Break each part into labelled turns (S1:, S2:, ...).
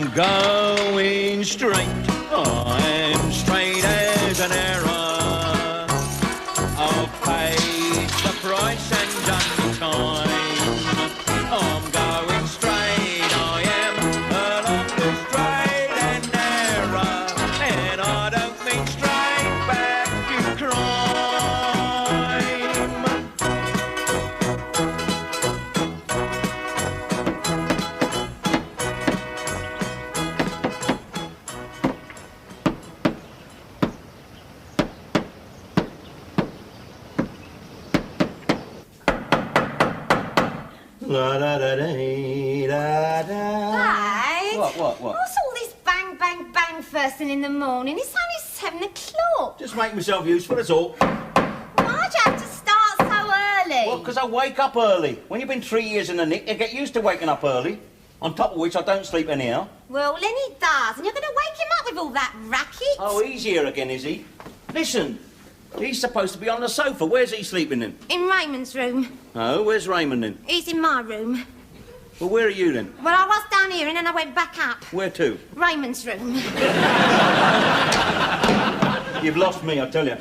S1: I'm going straight. I'm straight as an arrow. I've paid the price and done the time. I'm going straight. I am along the straight and narrow, and I don't mean straight back to crime. La da da da da da.
S2: Dad?
S1: What?
S2: What's all this bang, bang, bang first thing in the morning? It's only 7 o'clock.
S1: Just make myself useful, that's all.
S2: Why'd you have to start so early?
S1: Well, because I wake up early. When you've been 3 years in the nick, you get used to waking up early. On top of which, I don't sleep anyhow.
S2: Well, Lenny does, and you're going to wake him up with all that racket.
S1: Oh, he's here again, is he? Listen, he's supposed to be on the sofa. Where's he sleeping then?
S2: In Raymond's room.
S1: Oh, where's Raymond then?
S2: He's in my room.
S1: Well, where are you then?
S2: Well, I was down here and then I went back up.
S1: Where to?
S2: Raymond's room.
S1: You've lost me, I tell you.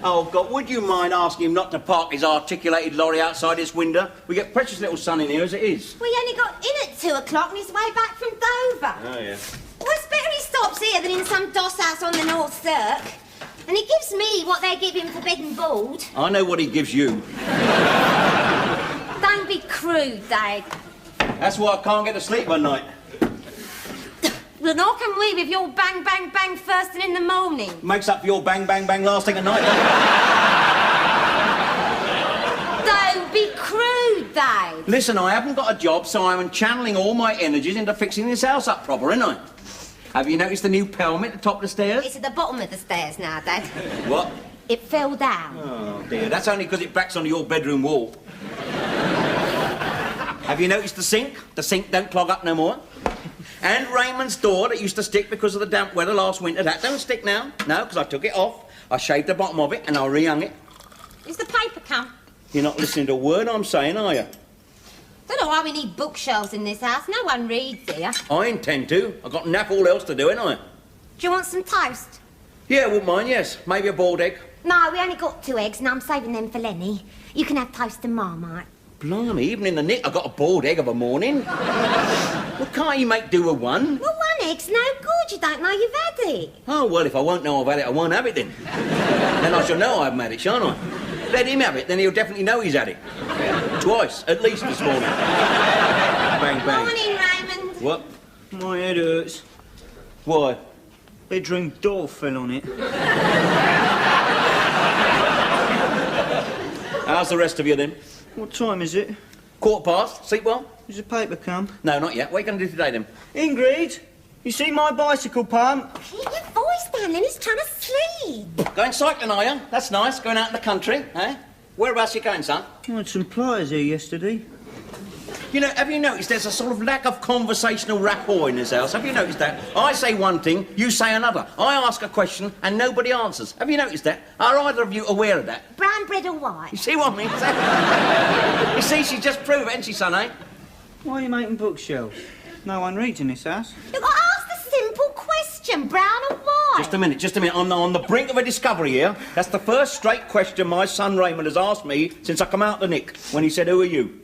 S1: Oh, God, would you mind asking him not to park his articulated lorry outside this window? We get precious little sun in here as it is.
S2: Well, he only got in at 2 o'clock on his way back from Dover.
S1: Oh, yeah.
S2: Well, it's better he stops here than in some doss house on the North Cirque. And he gives me what they give him for bed and board.
S1: I know what he gives you.
S2: Don't be crude, Dad.
S1: That's why I can't get to sleep one night.
S2: Well, nor can we with your bang, bang, bang first thing in the morning.
S1: Makes up for your bang, bang, bang last thing at night, doesn't it?
S2: Don't be crude, Dad.
S1: Listen, I haven't got a job, so I'm channeling all my energies into fixing this house up proper, ain't I? Have you noticed the new pelmet at the top of the stairs?
S2: It's at the bottom of the stairs now, Dad.
S1: What?
S2: It fell down.
S1: Oh, dear. That's only because it backs onto your bedroom wall. Have you noticed the sink? The sink don't clog up no more. And Raymond's door that used to stick because of the damp weather last winter, that don't stick now. No, because I took it off. I shaved the bottom of it and I rehung it.
S2: Is the paper come?
S1: You're not listening to a word I'm saying, are you?
S2: Don't know why we need bookshelves in this house. No one reads here.
S1: I intend to. I've got naff all else to do, ain't I?
S2: Do you want some toast?
S1: Yeah, wouldn't mind, yes. Maybe a boiled egg.
S2: No, we only got 2 eggs and I'm saving them for Lenny. You can have toast and Marmite.
S1: Blimey, even in the nick I got a boiled egg of a morning. Well, can't you make do with one?
S2: Well, 1 egg's no good. You don't know you've had it.
S1: Oh, well, if I won't know I've had it, I won't have it then. Then I shall know I haven't had it, shan't I? Let him have it, then he'll definitely know he's had it. Twice, at least this morning. Bang, bang.
S2: Morning, Raymond.
S1: What?
S3: My head hurts.
S1: Why?
S3: Bedroom door fell on it.
S1: How's the rest of you then?
S3: What time is it?
S1: 1:15. Sleep well?
S3: Has the paper come?
S1: No, not yet. What are you going to do today then?
S3: Ingrid, you see my bicycle pump?
S2: Keep your voice down, Lenny's trying to sleep.
S1: Going cycling, are you? That's nice. Going out in the country, eh? Whereabouts are you going, son?
S3: I had some pliers here yesterday.
S1: You know, have you noticed there's a sort of lack of conversational rapport in this house? Have you noticed that? I say one thing, you say another. I ask a question and nobody answers. Have you noticed that? Are either of you aware of that?
S2: Brown bread or white?
S1: You see what I mean? You see, she just proved it, ain't she, son, eh?
S3: Why are you making bookshelves? No one reads in this house.
S2: You've got to ask the simple question, brown or white?
S1: Just a minute. I'm on the brink of a discovery here. That's the first straight question my son Raymond has asked me since I come out the nick, when he said, "Who are you?"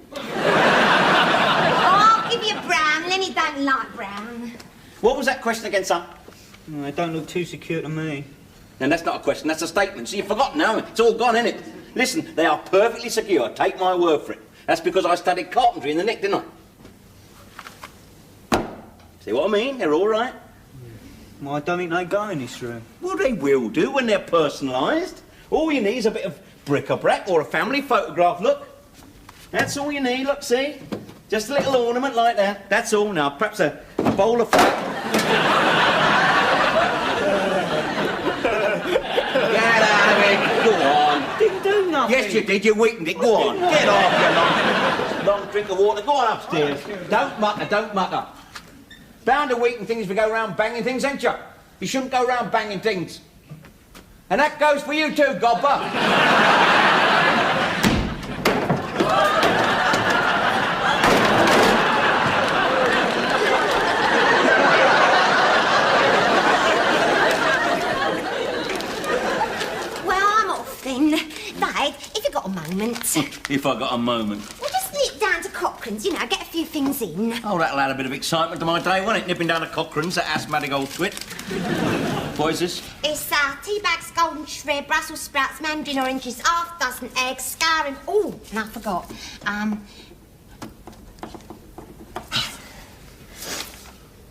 S2: I'll give you brown. Lenny don't like brown.
S1: What was that question again, son?
S3: No, they don't look too secure to me.
S1: And that's not a question, that's a statement. See, you've forgotten now. It's all gone, isn't it? Listen, they are perfectly secure. Take my word for it. That's because I studied carpentry in the nick, didn't I? See what I mean? They're all right.
S3: Well, I don't think they go in this room.
S1: Well, they will do when they're personalised. All you need is a bit of bric-a-brac or a family photograph, look. That's all you need, look, see? Just a little ornament like that. That's all. Now, perhaps a bowl of fat. Get out of it. Go on.
S3: Didn't do nothing.
S1: Yes, you did. You weakened it. Go on. Get off, you long drink of water. Go on upstairs. Don't mutter. Bound to weaken things if you go around banging things, ain't you? You shouldn't go around banging things. And that goes for you too, Gobber.
S2: Dad?
S1: If I got a moment.
S2: We'll just nip down to Cochrane's, you know, get a few things in.
S1: Oh, that'll add a bit of excitement to my day, won't it? Nipping down to Cochrane's, that asthmatic old twit. What is this?
S2: It's tea bags, golden shred, Brussels sprouts, mandarin oranges, half dozen eggs, scouring. Oh, and I forgot.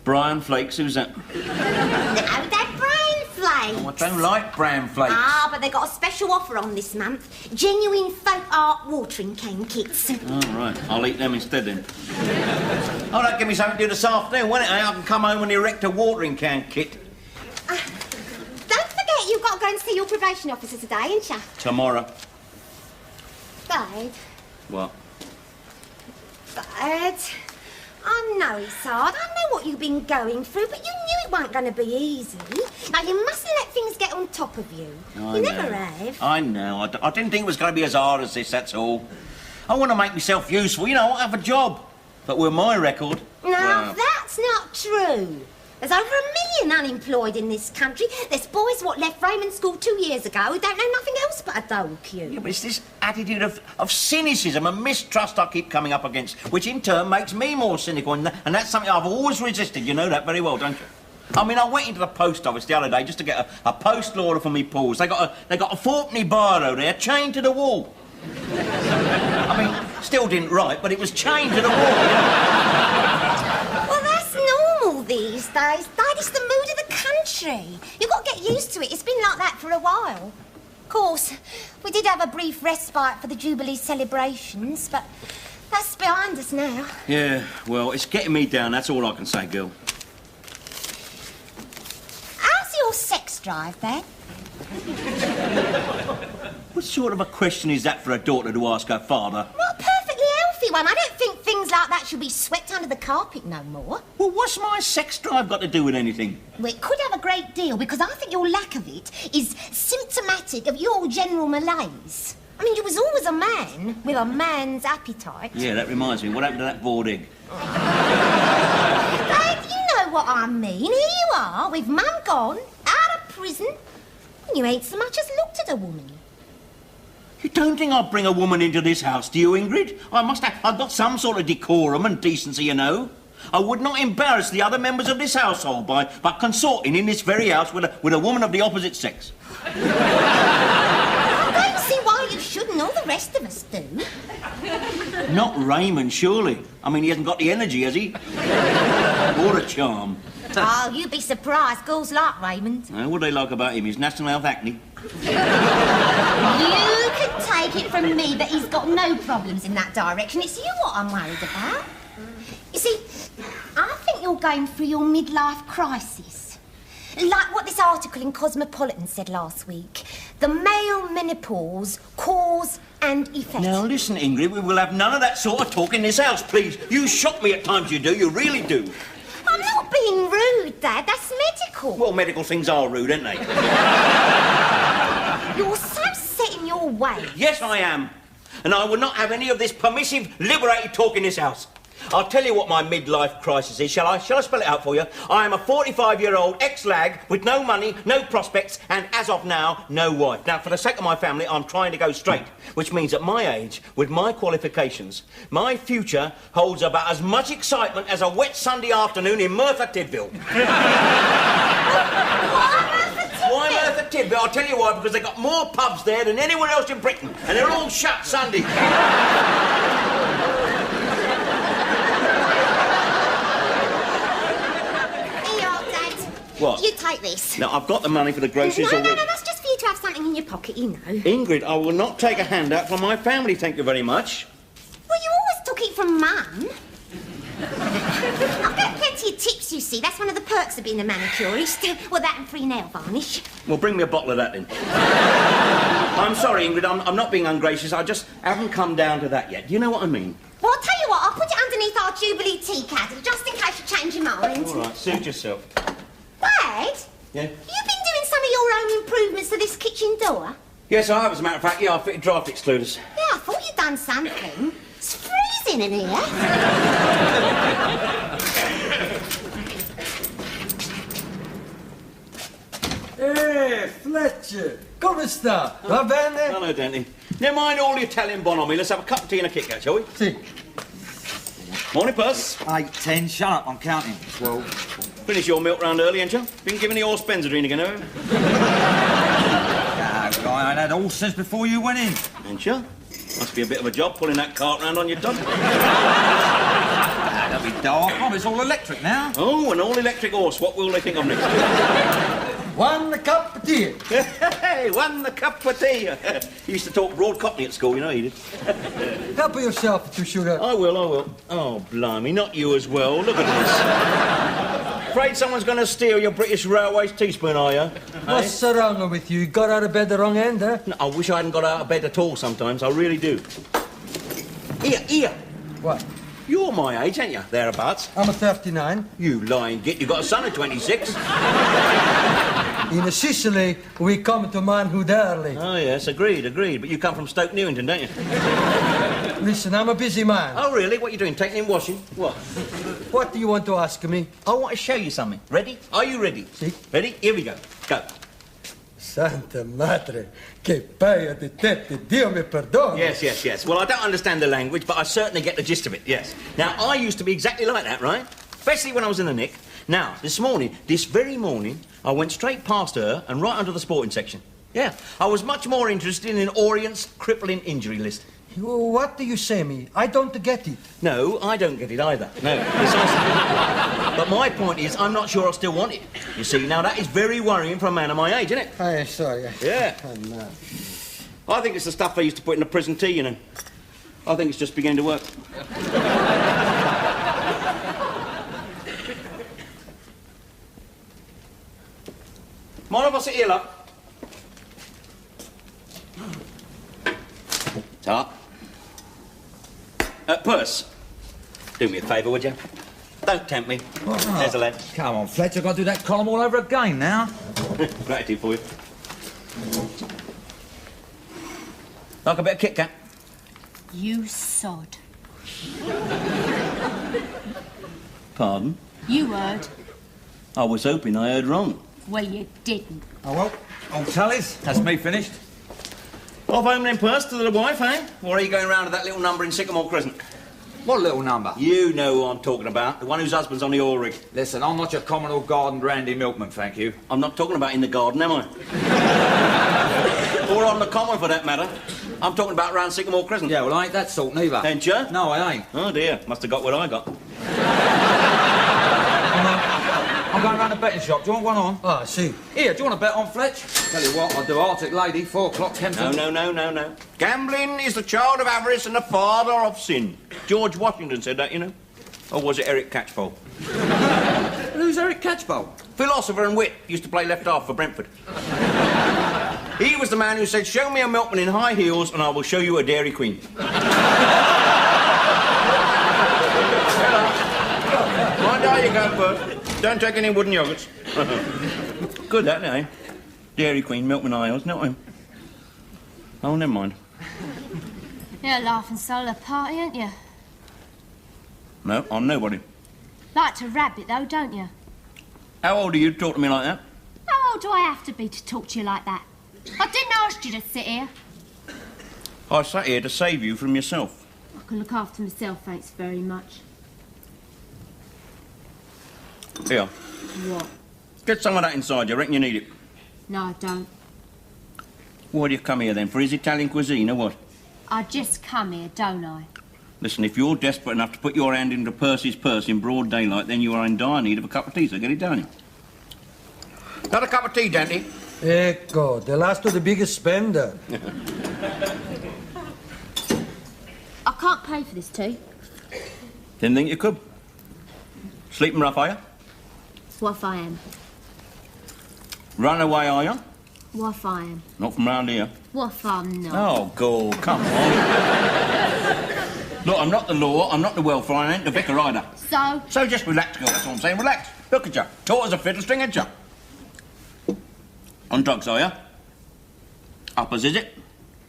S1: Brian Flakes, who's that?
S2: No, they're brain flakes.
S1: Oh, I don't like bran flakes.
S2: Ah, but they got a special offer on this month. Genuine folk art watering can kits.
S1: Oh, right. I'll eat them instead, then. Oh, that'll give me something to do this afternoon, won't it? I can come home and erect a watering can kit.
S2: Don't forget you've got to go and see your probation officer today, ain't you?
S1: Tomorrow.
S2: Dad.
S1: What?
S2: Dad. I know it's hard. I know what you've been going through, but you knew it weren't going to be easy. Now, you mustn't let things get on top of you.
S1: I
S2: You
S1: know.
S2: never have.
S1: I know. I didn't think it was going to be as hard as this, that's all. I want to make myself useful, you know, I have a job. But with my record...
S2: No, that's not true. There's over 1 million unemployed in this country. There's boys what left Raymond School 2 years ago who don't know nothing else but a dole queue.
S1: Yeah, but it's this attitude of cynicism and mistrust I keep coming up against, which in turn makes me more cynical, and that's something I've always resisted. You know that very well, don't you? I mean, I went into the post office the other day just to get a postal order for me pools. They got a fourpenny biro there chained to the wall. I mean, still didn't write, but it was chained to the wall.
S2: Well, that's normal these days. Dad, it's the mood of the country. You've got to get used to it. It's been like that for a while. Of course, we did have a brief respite for the Jubilee celebrations, but that's behind us now.
S1: Yeah, well, it's getting me down, that's all I can say, girl.
S2: How's your sex drive, Dad?
S1: What sort of a question is that for a daughter to ask her father?
S2: Well, a perfectly healthy one. I don't think things like that should be swept under the carpet no more.
S1: Well, what's my sex drive got to do with anything?
S2: Well, it could have a great deal, because I think your lack of it is symptomatic of your general malaise. I mean, you was always a man with a man's appetite.
S1: Yeah, that reminds me. What happened to that boiled egg?
S2: Dad, you know what I mean. Here you are, with Mum gone, out of prison, and you ain't so much as looked at a woman.
S1: You don't think I'd bring a woman into this house, do you, Ingrid? I've got some sort of decorum and decency, you know. I would not embarrass the other members of this household by consorting in this very house with a woman of the opposite sex.
S2: I don't see why you shouldn't. All the rest of us do.
S1: Not Raymond, surely. I mean, he hasn't got the energy, has he? Or a charm.
S2: Oh, you'd be surprised. Girls like Raymond.
S1: What do they like about him? His national health acne.
S2: You can take it from me that he's got no problems in that direction. It's you what I'm worried about. You see, I think you're going through your midlife crisis. Like what this article in Cosmopolitan said last week. The male menopause, cause and effect.
S1: Now, listen, Ingrid, we will have none of that sort of talk in this house, please. You shock me at times, you do. You really do.
S2: I'm not being rude, Dad. That's medical.
S1: Well, medical things are rude, aren't they?
S2: You're so set in your way.
S1: Yes, I am. And I will not have any of this permissive, liberated talk in this house. I'll tell you what my midlife crisis is, shall I? Shall I spell it out for you? I am a 45-year-old ex-lag with no money, no prospects, and as of now, no wife. Now, for the sake of my family, I'm trying to go straight, which means at my age, with my qualifications, my future holds about as much excitement as a wet Sunday afternoon in Merthyr Tydfil. Why Merthyr Tydfil? I'll tell you why, because they've got more pubs there than anywhere else in Britain, and they're all shut Sunday. What?
S2: You take this.
S1: Now, I've got the money for the groceries already.
S2: No, that's just for you to have something in your pocket, you know.
S1: Ingrid, I will not take a handout from my family, thank you very much.
S2: Well, you always took it from Mum. I've got plenty of tips, you see. That's one of the perks of being a manicurist. Well, that and free nail varnish.
S1: Well, bring me a bottle of that, then. I'm sorry, Ingrid, I'm not being ungracious. I just haven't come down to that yet. Do you know what I mean?
S2: Well, I'll tell you what. I'll put it underneath our Jubilee tea caddy, just in case you change your mind.
S1: All right, suit yourself.
S2: Dad?
S1: Yeah?
S2: You've been doing some of your own improvements to this kitchen door?
S1: Yes, I have, as a matter of fact. Yeah, I fitted draft excluders.
S2: Yeah, I thought you'd done something. It's freezing in here.
S4: Fletcher, come sta? Va bene?
S1: Hello, Danny. Never mind all the Italian bonhomie. Let's have a cup of tea and a Kit Kat, shall we?
S4: Si.
S1: Morning, Puss.
S5: 8, 10, shut up, I'm counting. 12.
S1: Finish your milk round early, ain't you? Been giving the horse Benzodrine again, have you?
S5: No, I ain't had horse since before you went in.
S1: Ain't you? Must be a bit of a job pulling that cart round on your dog.
S5: That'll be dark. Oh, it's all electric now.
S1: Oh, an all-electric horse. What will they think of next?
S4: 1 cup of tea.
S1: Hey, one the cup of tea. He used to talk broad Cockney at school, you know he did.
S4: Help yourself to sugar.
S1: I will. Oh, blimey, not you as well. Look at this. Afraid someone's going to steal your British Railways teaspoon, are you?
S4: What's wrong with you? You got out of bed the wrong end, eh?
S1: No, I wish I hadn't got out of bed at all sometimes. I really do. Here.
S4: What?
S1: You're my age, ain't you? Thereabouts.
S4: I'm a 39.
S1: You lying git. You got a son at 26.
S4: In Sicily, we come to manhood early.
S1: Oh, yes, agreed. But you come from Stoke Newington, don't you?
S4: Listen, I'm a busy man.
S1: Oh, really? What are you doing? Taking in washing? What?
S4: What do you want to ask me?
S1: I want to show you something. Ready? Are you ready?
S4: Si.
S1: Ready? Here we go. Go.
S4: Santa Madre, che paio di tette, Dio mi perdoni.
S1: Yes. Well, I don't understand the language, but I certainly get the gist of it, yes. Now, I used to be exactly like that, right? Especially when I was in the nick. Now, this very morning, I went straight past her and right onto the sporting section. Yeah, I was much more interested in Orient's crippling injury list.
S4: What do you say me? I don't get it.
S1: No, I don't get it either. No, precisely. But my point is, I'm not sure I still want it. You see, now that is very worrying for a man of my age, isn't it?
S4: I'm sorry.
S1: Yeah.
S4: No.
S1: I think it's the stuff they used to put in the prison tea, you know. I think it's just beginning to work. Mind if I sit here, love? Ta. Purse, do me a favour, would you? Don't tempt me. There's a lad.
S5: Come on, Fletcher, I've got to do that column all over again now.
S1: Gratitude for you. Like a bit of Kit Kat?
S2: You sod.
S1: Pardon?
S2: You heard.
S1: I was hoping I heard wrong.
S2: Well, you didn't.
S5: Oh, well, old tallies, that's me finished.
S1: Off home then, Purse, to the wife, eh? Or are you going round to that little number in Sycamore Crescent?
S5: What little number?
S1: You know who I'm talking about, the one whose husband's on the oil rig.
S5: Listen, I'm not your common old garden randy milkman, thank you.
S1: I'm not talking about in the garden, am I? Or on the common, for that matter. I'm talking about round Sycamore Crescent.
S5: Yeah, well, I ain't that sort neither.
S1: Ain't you?
S5: No, I ain't.
S1: Oh, dear. Must have got what I got.
S5: I'm going round the betting shop. Do you want one on?
S4: Ah, see.
S5: Here, do you want a bet on, Fletch? Tell you what, I'll do Arctic Lady, 4 o'clock, Kempton.
S1: No. Gambling is the child of avarice and the father of sin. George Washington said that, you know. Or was it Eric Catchpole?
S5: Who's Eric Catchpole?
S1: Philosopher and wit. Used to play left half for Brentford. He was the man who said, show me a milkman in high heels and I will show you a Dairy Queen. Mind how you go, Bert. Don't take any wooden yoghurts. Good, that, eh? Dairy Queen, milkman high heels, not him. Oh, never mind.
S2: You're a laughing soul of the party, ain't you?
S1: No, I'm nobody.
S2: Like to rabbit, though, don't you?
S1: How old are you to talk to me like that?
S2: How old do I have to be to talk to you like that? I didn't ask you to sit here.
S1: I sat here to save you from yourself.
S2: I can look after myself, thanks very much.
S1: Here,
S2: What?
S1: get some of that inside you. Reckon you need it.
S2: No, I don't.
S1: Why do you come here then? For his Italian cuisine or what?
S2: I just come here, don't I?
S1: Listen, if you're desperate enough to put your hand into Percy's purse in broad daylight, then you are in dire need of a cup of tea, so get it down here. Got a cup of tea, Dante?
S4: Ecco, the last of the biggest spender.
S2: I can't pay for this tea.
S1: Didn't think you could. Sleeping rough, are you?
S2: What if I am?
S1: Run away, are you?
S2: What if I am?
S1: Not from round here.
S2: What if I'm not?
S1: Oh, God, come on. Look, I'm not the law, I'm not the welfare, I ain't the vicar either.
S2: So
S1: just relax, girl, that's all I'm saying. Relax. Look at you. Taut as a fiddlestring, ain't you? On drugs, are you? Uppers, is it?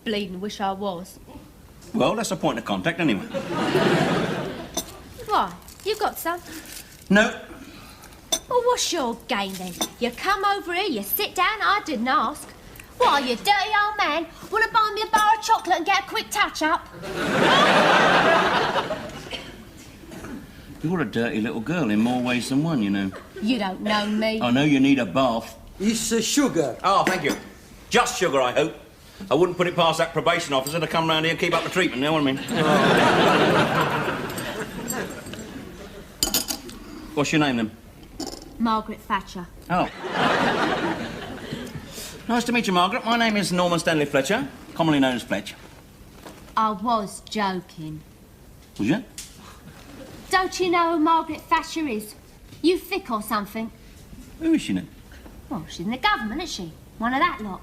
S2: bleeding wish I was.
S1: Well, that's a point of contact, anyway.
S2: Why? You got some?
S1: No.
S2: Well, what's your game then? You come over here, you sit down, I didn't ask. What, you dirty old man? Want to buy me a bar of chocolate and get a quick touch-up?
S6: You're a dirty little girl in more ways than one, you know.
S2: You don't know me.
S6: I know you need a bath.
S4: It's sugar.
S6: Oh, thank you. Just sugar, I hope. I wouldn't put it past that probation officer to come round here and keep up the treatment, you know what I mean? What's your name, then?
S2: Margaret Thatcher.
S6: Oh. Nice to meet you, Margaret. My name is Norman Stanley Fletcher, commonly known as Fletch.
S2: I was joking.
S6: Was you?
S2: Don't you know who Margaret Thatcher is? You thick or something?
S6: Who is she, then?
S2: Well, she's in the government, isn't she? One of that lot.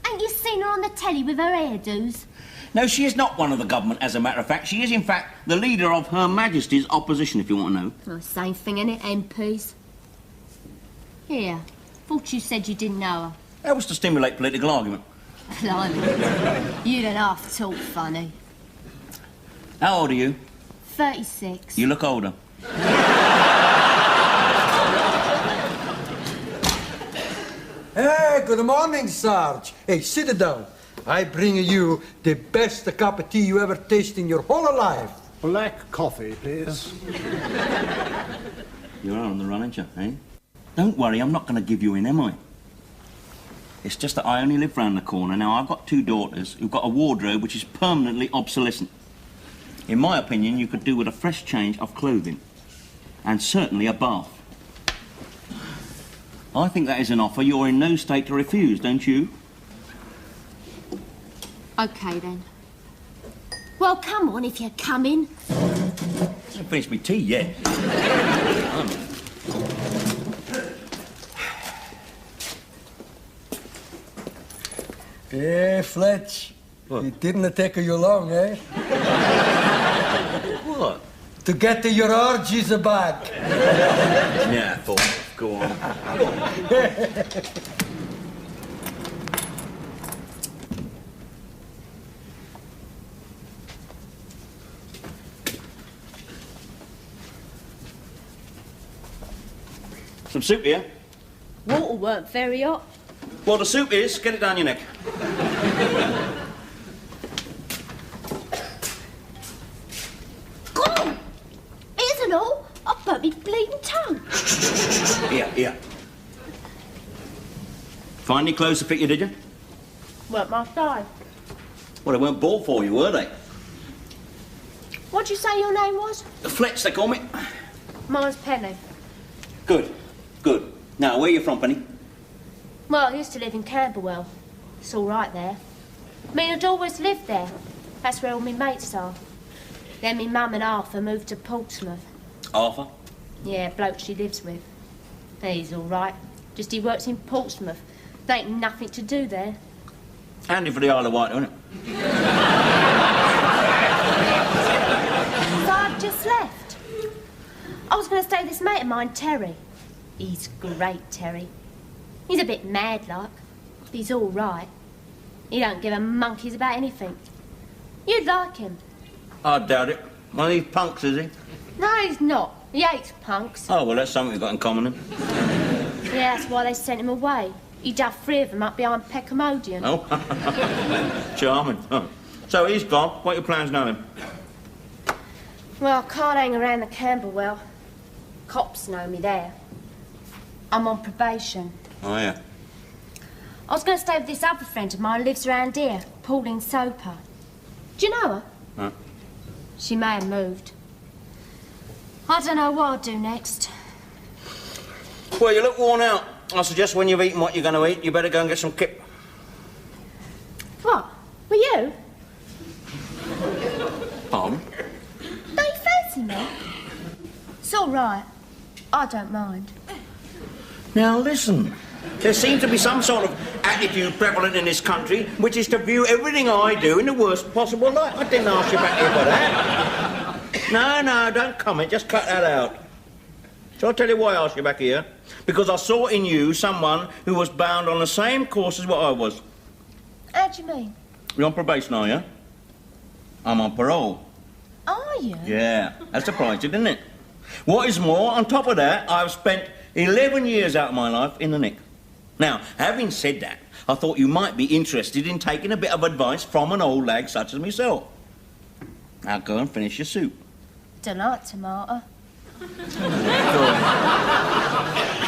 S2: Ain't you seen her on the telly with her hairdos?
S6: No, she is not one of the government, as a matter of fact. She is, in fact, the leader of Her Majesty's opposition, if you want to know.
S2: Well, same thing, innit, MPs? Here, thought you said you didn't know her.
S6: That was to stimulate political argument.
S2: Blimey, you don't half talk funny.
S6: How old are you?
S2: 36.
S6: You look older.
S4: Hey, good morning, Sarge. Hey, sit down. I bring you the best cup of tea you ever tasted in your whole life.
S7: Black coffee, please.
S6: You're on the run, aren't you, eh? Don't worry, I'm not going to give you in, am I? It's just that I only live round the corner. Now, I've got 2 daughters who've got a wardrobe which is permanently obsolescent. In my opinion, you could do with a fresh change of clothing. And certainly a bath. I think that is an offer you're in no state to refuse, don't you?
S2: OK, then. Well, come on, if you're coming.
S6: I haven't finished my tea yet.
S4: Hey, Fletch.
S6: What?
S4: It didn't take you long, eh?
S6: What?
S4: To get to your orgies back.
S6: Yeah, I thought. Go on. Some soup here?
S2: Water weren't very hot.
S6: Well, the soup is. Get it down your neck.
S2: God! It isn't all. I've burnt me bleeding tongue.
S6: Here. Find any clothes to fit you, did you?
S2: Weren't my size.
S6: Well, they weren't bought for you, were they?
S2: What'd you say your name was?
S6: The Fletch, they call me.
S2: Mine's Penny.
S6: Good. Now, where are you from, Penny?
S2: Well, I used to live in Camberwell. It's all right there. Me and I'd always lived there. That's where all my mates are. Then me mum and Arthur moved to Portsmouth.
S6: Arthur?
S2: Yeah, bloke she lives with. He's all right. Just he works in Portsmouth. There ain't nothing to do there.
S6: Handy for the Isle of Wight, isn't it?
S2: So I've just left. I was going to stay with this mate of mine, Terry. He's great, Terry. He's a bit mad like, but he's all right. He don't give a monkeys about anything. You'd like him.
S6: I doubt it. One of these punks, is he?
S2: No, he's not. He hates punks.
S6: Oh, well, that's something we've got in common, then.
S2: Yeah, that's why they sent him away. He duffed 3 of them up behind Peckham Odeon.
S6: Oh, charming. Oh. So he's gone. What are your plans now, then?
S2: Well, I can't hang around the Camberwell. Cops know me there. I'm on probation.
S6: Oh, yeah.
S2: I was going to stay with this other friend of mine who lives around here, Pauline Soper. Do you know her?
S6: Huh?
S2: She may have moved. I don't know what I'll do next.
S6: Well, you look worn out. I suggest when you've eaten what you're going to eat, you better go and get some kip.
S2: What? Were you?
S6: Pardon?
S2: Don't you fancy me? It's all right. I don't mind.
S6: Now, listen. There seems to be some sort of attitude prevalent in this country, which is to view everything I do in the worst possible light. I didn't ask you back here for that. No, don't comment. Just cut that out. Shall I tell you why I asked you back here? Because I saw in you someone who was bound on the same course as what I was.
S2: How do you mean?
S6: You're on probation, are you? I'm on parole.
S2: Are you?
S6: Yeah, that surprised you, didn't it? What is more, on top of that, I've spent 11 years out of my life in the nick. Now, having said that, I thought you might be interested in taking a bit of advice from an old lag such as myself. Now go and finish your soup.
S2: Don't like tomato.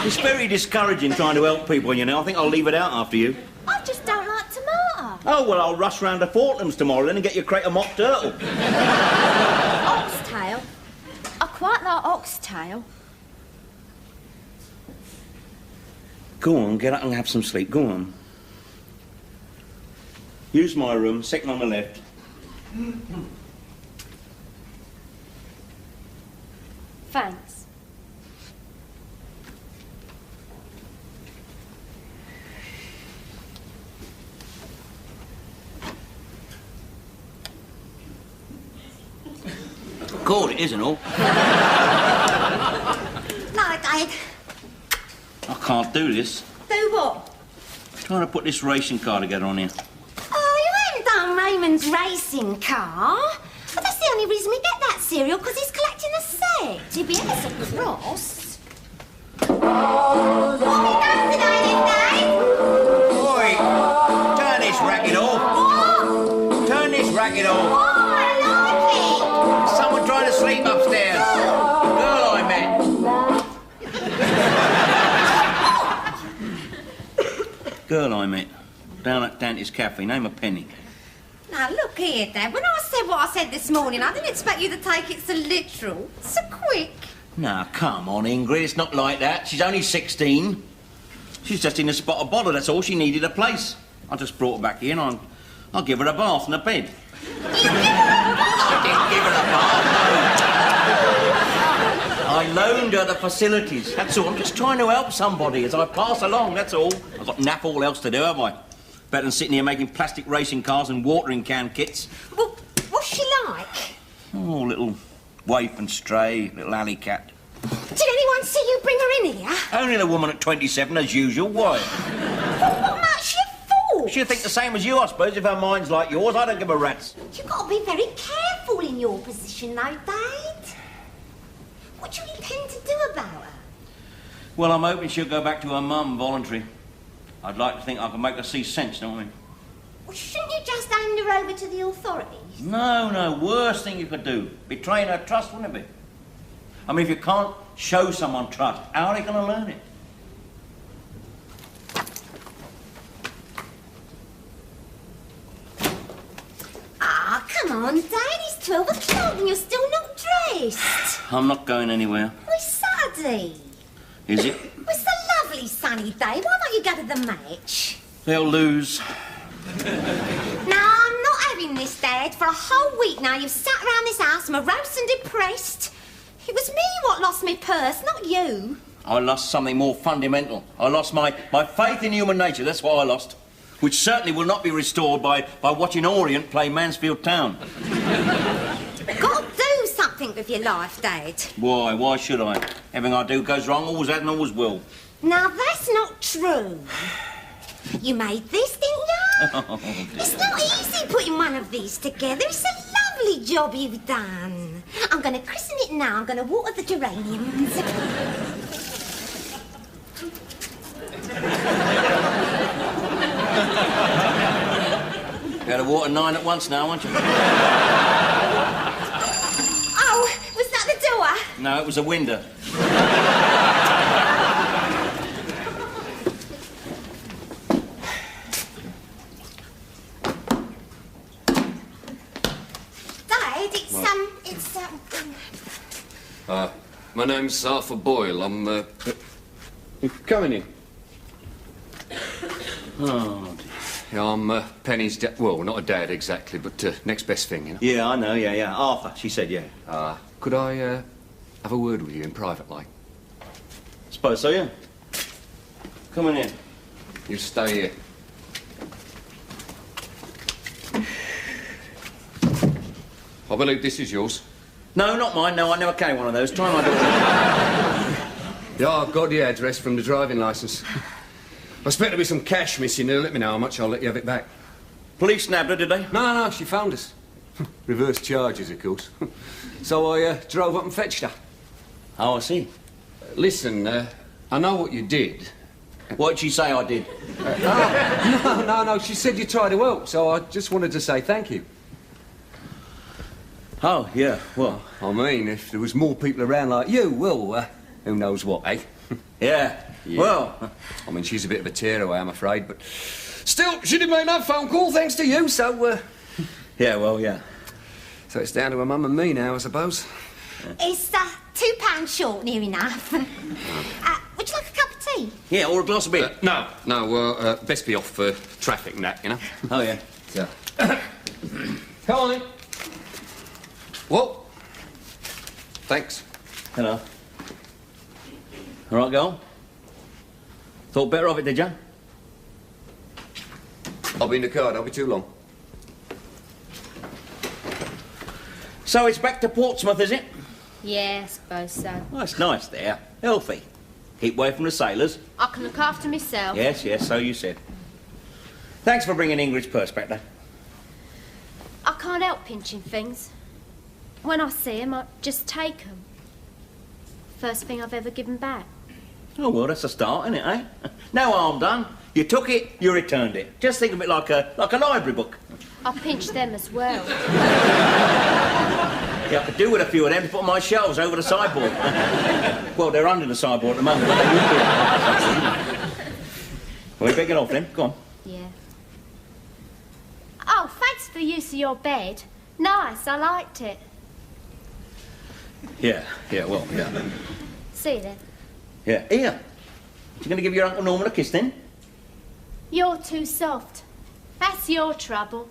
S6: It's very discouraging trying to help people, you know. I think I'll leave it out after you.
S2: I just don't like tomato.
S6: Oh, well, I'll rush round to Fortnum's tomorrow then and get you a crate of mock turtle.
S2: Oxtail? I quite like oxtail.
S6: Go on, get up and have some sleep. Go on. Use my room, second on the left.
S2: Thanks.
S6: God, it isn't all.
S2: No, Dad.
S6: I can't do this.
S2: Do what?
S6: Trying to put this racing car together on here.
S2: Oh, you haven't done Raymond's racing car. Well, that's the only reason we get that cereal, because he's collecting a set. He'd be ever so cross. What have you done today, then, Dad?
S6: Oi! Turn this racket off.
S2: What?
S6: Turn this racket off.
S2: Oh, I like
S6: Someone trying to sleep upstairs. Girl I met. Girl I met. Down at Dante's Cafe. Name a penny.
S2: it. Now, look here, Dad. When I said what I said this morning, I didn't expect you to take it so literal, so quick.
S6: Now, come on, Ingrid. It's not like that. She's only 16. She's just in a spot of bother. That's all. She needed a place. I just brought her back here and I'll give her a bath and a bed. I didn't give her a bath, no. I loaned her the facilities. That's all. I'm just trying to help somebody as I pass along, that's all. I've got naff all else to do, have I? Better than sitting here making plastic racing cars and watering can kits.
S2: Well, what's she like?
S6: Oh, little waif and stray, little alley cat.
S2: Did anyone see you bring her in here?
S6: Only the woman at 27, as usual. Why?
S2: What makes you fool?
S6: She'll think the same as you, I suppose, if her mind's like yours. I don't give a rat's.
S2: You've got to be very careful in your position, though, Dad. What do you intend to do about her?
S6: Well, I'm hoping she'll go back to her mum voluntary. I'd like to think I can make her see sense, know what I mean?
S2: Well, shouldn't you just hand her over to the authorities?
S6: No, worst thing you could do. Betraying her trust, wouldn't it be? I mean, if you can't show someone trust, how are they going to learn it?
S2: Ah, come on, Dad. It's 12 o'clock and you're still not dressed.
S6: I'm not going anywhere.
S2: Well, it's Saturday.
S6: Is it?
S2: Well, it's a lovely sunny day. Why don't you go to the match?
S6: They'll lose.
S2: No, I'm not having this, Dad. For a whole week now, you've sat around this house morose and depressed. It was me what lost my purse, not you.
S6: I lost something more fundamental. I lost my faith in human nature. That's what I lost. Which certainly will not be restored by watching Orient play Mansfield Town.
S2: Got to do something with your life, Dad.
S6: Why? Why should I? Everything I do goes wrong, always has and always will.
S2: Now, that's not true. You made this, didn't you?
S6: Oh,
S2: It's not easy putting one of these together. It's a lovely job you've done. I'm going to christen it now. I'm going to water the geraniums.
S6: You had to water 9 at once now, aren't you?
S2: Oh, was that the door?
S6: No, it was a window.
S2: Dad,
S8: My name's Arthur Boyle. I'm, Come in here.
S6: Oh, dear.
S8: Yeah, I'm Penny's dad. Well, not a dad exactly, but next best thing, you know.
S6: Yeah, I know, yeah. Arthur, she said, yeah.
S8: Could I have a word with you in private, like?
S6: Suppose so, yeah. Come on in.
S8: You stay here. I believe this is yours.
S6: No, not mine. No, I never carry one of those. Try my daughter.
S8: Yeah, I've got the address from the driving licence. I expect there'll be some cash missing. They'll let me know how much. I'll let you have it back.
S6: Police nabbed her, did they?
S8: No, she found us. Reverse charges, of course. So I drove up and fetched her.
S6: Oh, I see.
S8: Listen, I know what you did,
S6: What did she say I did?
S8: No, she said you tried to help, so I just wanted to say thank you.
S6: Oh, yeah, well...
S8: I mean, if there was more people around like you, well, who knows what, eh?
S6: Yeah, well...
S8: I mean, she's a bit of a tearaway, I'm afraid, but... Still, she did make that phone call, thanks to you, so,
S6: Yeah, well, yeah.
S8: So it's down to her mum and me now, I suppose.
S2: It's £2 short, near enough. Would you like a cup of tea?
S6: Yeah, or a glass of beer.
S8: No, best be off for traffic and that, you know?
S6: Oh, yeah.
S8: So... Come on, then. Well, thanks.
S6: Hello. All right, girl? Thought better of it, did you?
S8: I'll be in the car, don't be too long.
S6: So it's back to Portsmouth, is it?
S2: Yeah, I suppose so.
S6: Oh, it's nice there. Healthy. Keep away from the sailors.
S2: I can look after myself.
S6: Yes, so you said. Thanks for bringing Ingrid's purse back, though.
S9: I can't help pinching things. When I see 'em, I just take 'em. First thing I've ever given back.
S6: Oh, well, that's a start, isn't it, eh? No harm done. You took it, you returned it. Just think of it like a library book.
S9: I pinched them as well.
S6: Yeah, I could do with a few of them to put on my shelves over the sideboard. Well, they're under the sideboard at the moment, but they would be. Well, we better get off then. Go on.
S9: Yeah. Oh, thanks for the use of your bed. Nice, I liked it.
S6: Yeah, well.
S9: See you then.
S6: Yeah, here. You going to give your Uncle Norman a kiss then?
S9: You're too soft. That's your trouble.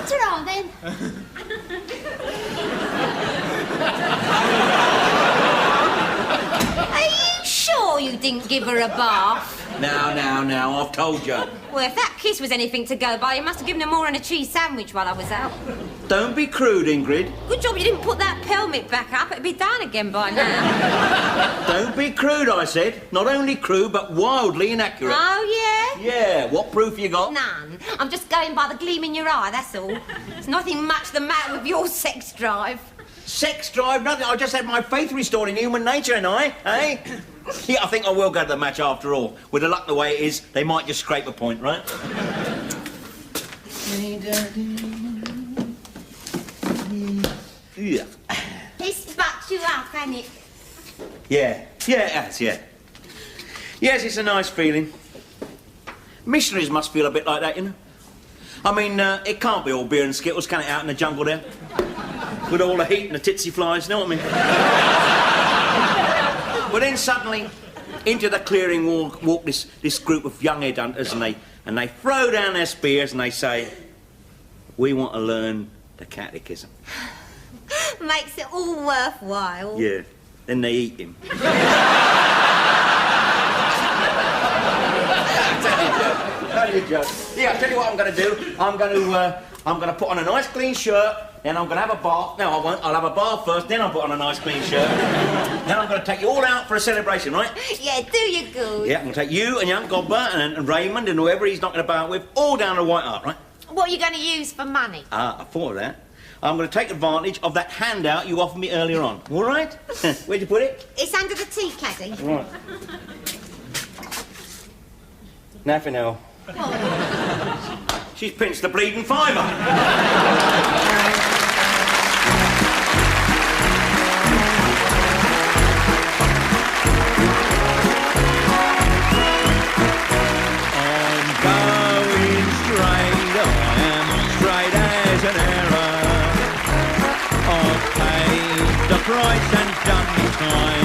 S2: Ta-ra, then. Are you sure you didn't give her a bath?
S6: Now, I've told you.
S2: Well, if that kiss was anything to go by, you must have given her more than a cheese sandwich while I was out.
S6: Don't be crude, Ingrid.
S2: Good job you didn't put that pelmet back up. It'd be down again by now.
S6: Don't be crude, I said. Not only crude, but wildly inaccurate.
S2: Oh, yeah?
S6: Yeah, what proof you got?
S2: None. I'm just going by the gleam in your eye, that's all. There's nothing much the matter with your sex drive.
S6: Sex drive, nothing. I just had my faith restored in human nature, and eh? Yeah, I think I will go to the match after all. With the luck the way it is, they might just scrape a point, right? Yeah.
S2: It's fucked you up, hasn't it?
S6: Yeah, it has, yeah. Yes, it's a nice feeling. Missionaries must feel a bit like that, you know. I mean, it can't be all beer and skittles, can it, out in the jungle there? With all the heat and the titsy flies, you know what I mean? But then suddenly, into the clearing walk this group of young headhunters, and they throw down their spears and they say, "We want to learn the catechism."
S2: Makes it all worthwhile.
S6: Yeah. Then they eat him. Tell you, Joe. Yeah, I'll tell you what I'm going to do. I'm going to put on a nice clean shirt, then I'm going to have a bath. No, I won't. I'll have a bath first, then I'll put on a nice clean shirt. Then I'm going to take you all out for a celebration, right?
S2: Yeah, do you good.
S6: Yeah, I'm going to take you and young Godber and Raymond and whoever he's knocking about with all down to White Hart, right?
S2: What are you going to use for money?
S6: I thought of that. I'm going to take advantage of that handout you offered me earlier on. All right? Where'd you put it?
S2: It's under the tea caddy.
S6: Right. Nothing now. She's pinched the bleeding fiver.
S1: Price and done me time.